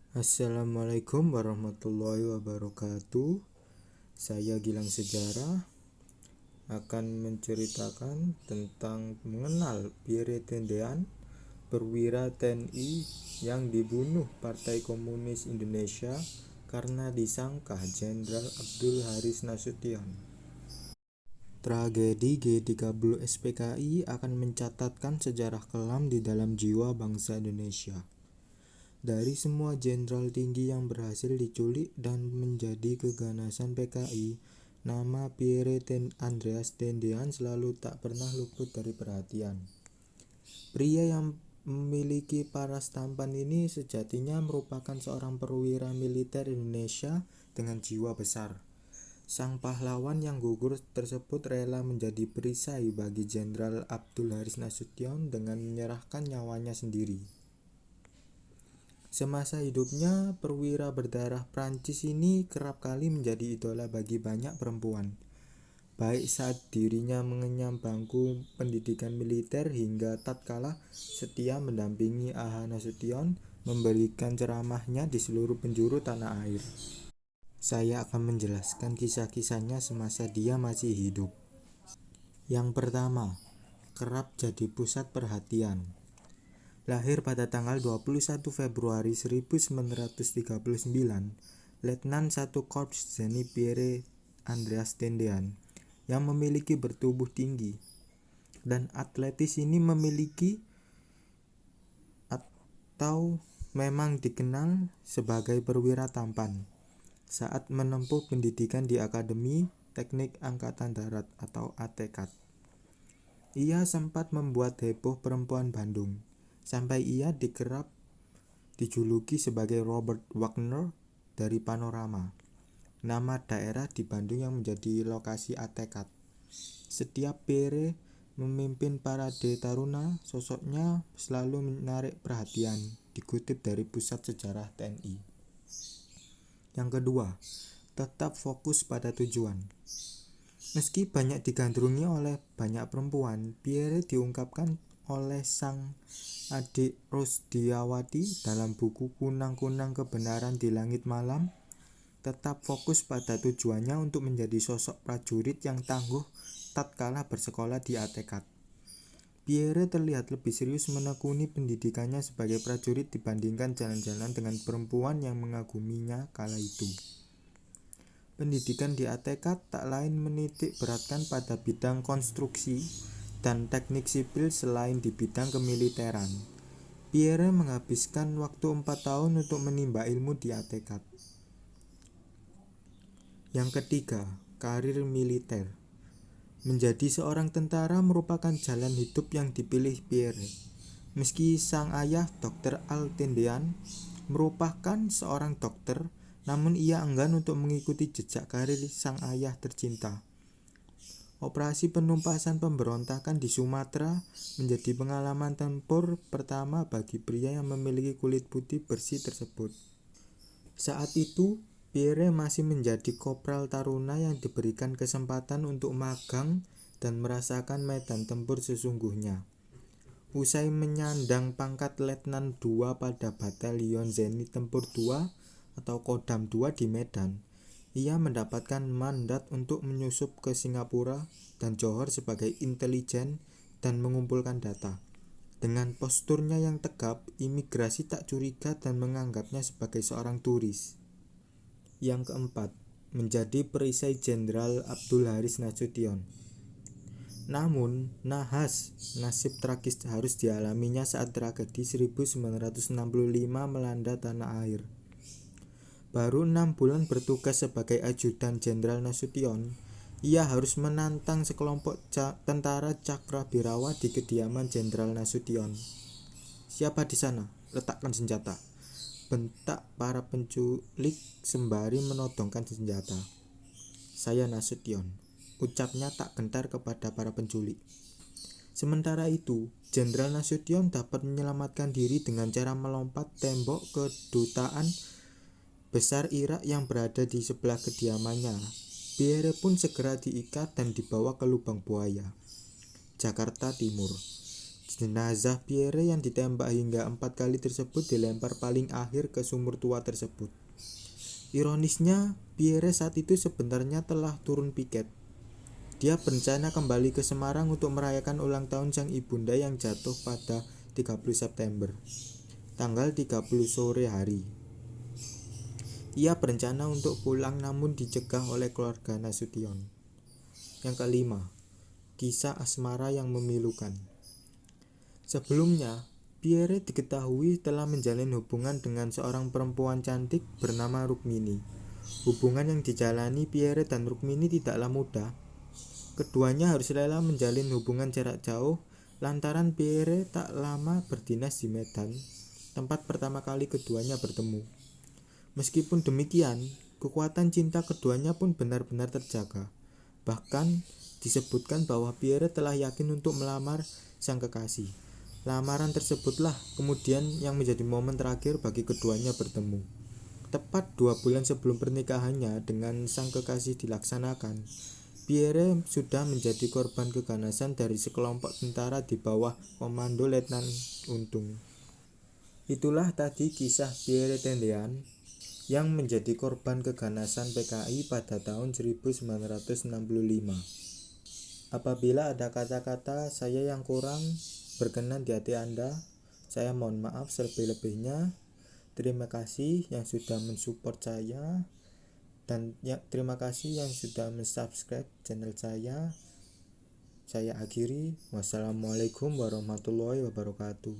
Assalamualaikum warahmatullahi wabarakatuh. Saya Gilang Sejarah akan menceritakan tentang mengenal Pierre Tendean, perwira TNI yang dibunuh Partai Komunis Indonesia karena disangka Jenderal Abdul Haris Nasution. Tragedi G30 SPKI akan mencatatkan sejarah kelam di dalam jiwa bangsa Indonesia. Dari semua jenderal tinggi yang berhasil diculik dan menjadi keganasan PKI, nama Pierre Andreas Tendean selalu tak pernah luput dari perhatian. Pria yang memiliki paras tampan ini sejatinya merupakan seorang perwira militer Indonesia dengan jiwa besar. Sang pahlawan yang gugur tersebut rela menjadi perisai bagi Jenderal Abdul Haris Nasution dengan menyerahkan nyawanya sendiri. Semasa hidupnya, perwira berdarah Prancis ini kerap kali menjadi idola bagi banyak perempuan, baik saat dirinya mengenyam bangku pendidikan militer hingga tatkala setia mendampingi A.H. Nasution memberikan ceramahnya di seluruh penjuru tanah air. Saya akan menjelaskan kisah-kisahnya semasa dia masih hidup. Yang pertama, kerap jadi pusat perhatian. Lahir pada tanggal 21 Februari 1939, Letnan 1 Korps Jenis Pierre Andreas Tendean yang memiliki bertubuh tinggi dan atletis ini memiliki atau memang dikenal sebagai perwira tampan saat menempuh pendidikan di Akademi Teknik Angkatan Darat atau ATKAD. Ia sempat membuat heboh perempuan Bandung sampai ia dikerap dijuluki sebagai Robert Wagner dari Panorama, nama daerah di Bandung yang menjadi lokasi ATKAD. Setiap Pierre memimpin parade taruna, sosoknya selalu menarik perhatian, dikutip dari Pusat Sejarah TNI. Yang kedua, tetap fokus pada tujuan. Meski banyak digandrungi oleh banyak perempuan, Pierre diungkapkan oleh sang adik Rusdiawati dalam buku Kunang-Kunang Kebenaran di Langit Malam, tetap fokus pada tujuannya untuk menjadi sosok prajurit yang tangguh tatkala bersekolah di ATKAD. Pierre terlihat lebih serius menekuni pendidikannya sebagai prajurit dibandingkan jalan-jalan dengan perempuan yang mengaguminya kala itu. Pendidikan di ATKAD tak lain menitik beratkan pada bidang konstruksi dan teknik sipil selain di bidang kemiliteran. Pierre menghabiskan waktu 4 tahun untuk menimba ilmu di ATKAD. Yang ketiga, karir militer. Menjadi seorang tentara merupakan jalan hidup yang dipilih Pierre. Meski sang ayah Dr. Al Tendean merupakan seorang dokter, namun ia enggan untuk mengikuti jejak karir sang ayah tercinta. Operasi penumpasan pemberontakan di Sumatera menjadi pengalaman tempur pertama bagi pria yang memiliki kulit putih bersih tersebut. Saat itu, Pierre masih menjadi kopral taruna yang diberikan kesempatan untuk magang dan merasakan medan tempur sesungguhnya. Usai menyandang pangkat Letnan 2 pada Batalion Zenit Tempur 2 atau Kodam 2 di Medan, ia mendapatkan mandat untuk menyusup ke Singapura dan Johor sebagai intelijen dan mengumpulkan data. Dengan posturnya yang tegap, imigrasi tak curiga dan menganggapnya sebagai seorang turis. Yang keempat, menjadi perisai Jenderal Abdul Haris Nasution. Namun, nahas nasib tragis harus dialaminya saat tragedi 1965 melanda tanah air. Baru 6 bulan bertugas sebagai ajudan Jenderal Nasution, ia harus menantang sekelompok tentara Cakrawirawa di kediaman Jenderal Nasution. "Siapa di sana? Letakkan senjata," bentak para penculik sembari menodongkan senjata. "Saya Nasution," ucapnya tak gentar kepada para penculik. Sementara itu, Jenderal Nasution dapat menyelamatkan diri dengan cara melompat tembok kedutaan besar Irak yang berada di sebelah kediamannya. Pierre pun segera diikat dan dibawa ke Lubang Buaya, Jakarta Timur. Jenazah Pierre yang ditembak hingga 4 kali tersebut dilempar paling akhir ke sumur tua tersebut. Ironisnya, Pierre saat itu sebenarnya telah turun piket. Dia berencana kembali ke Semarang untuk merayakan ulang tahun sang ibunda yang jatuh pada 30 September, tanggal 30 sore hari. Ia berencana untuk pulang namun dicegah oleh keluarga Nasution. Yang kelima, kisah asmara yang memilukan. Sebelumnya, Pierre diketahui telah menjalin hubungan dengan seorang perempuan cantik bernama Rukmini. Hubungan yang dijalani Pierre dan Rukmini tidaklah mudah. Keduanya harus rela menjalin hubungan jarak jauh lantaran Pierre tak lama berdinas di Medan, tempat pertama kali keduanya bertemu. Meskipun demikian, kekuatan cinta keduanya pun benar-benar terjaga. Bahkan disebutkan bahwa Pierre telah yakin untuk melamar sang kekasih. Lamaran tersebutlah kemudian yang menjadi momen terakhir bagi keduanya bertemu. Tepat 2 bulan sebelum pernikahannya dengan sang kekasih dilaksanakan, Pierre sudah menjadi korban keganasan dari sekelompok tentara di bawah komando Letnan Untung. Itulah tadi kisah Pierre Tendean yang menjadi korban keganasan PKI pada tahun 1965. Apabila ada kata-kata saya yang kurang berkenan di hati Anda, saya mohon maaf selebih-lebihnya. Terima kasih yang sudah mensupport saya dan terima kasih yang sudah mensubscribe channel saya. Saya akhiri. Wassalamualaikum warahmatullahi wabarakatuh.